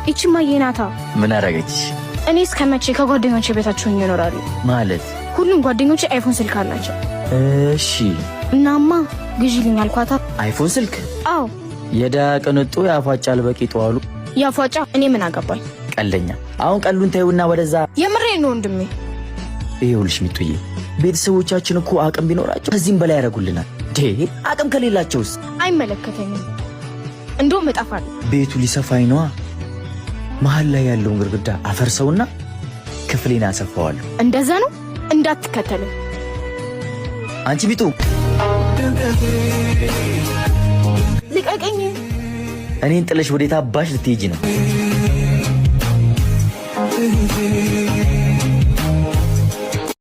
እቺማ የናታ ምን አረጋች? እኔ እስከመቼ ከጓደኞቼ ቤታቸው ይኖራሉ ማለት? ሁሉም ጓደኞቼ አይፎን ስልክ አላቸው። እሺ እናማ ግዢልኝ አልኳታ። አይፎን ስልክ? አዎ። የዳ ቅንጡ ያፏጫል በቂጡ አሉ። ያፏጫ እኔ ምን አገባኝ? ቀለኛ። አሁን ቀሉን ታዩና ወደዛ። የምሬን ነው ወንድሜ። ይኸውልሽ ሚጡዬ ቤተሰቦቻችን እኮ አቅም ቢኖራቸው ከዚህም በላይ ያደርጉልናል። አቅም ከሌላቸውስ? አይመለከተኝም። እንደውም እጠፋለሁ። ቤቱ ሊሰፋኝ ነዋ። መሀል ላይ ያለውን ግድግዳ አፈርሰውና ክፍሌን አሰፋዋለሁ። እንደዛ ነው። እንዳትከተልም። አንቺ ቢጡ ልቀቀኝ። እኔን ጥለሽ ወዴት አባሽ ልትሄጂ ነው?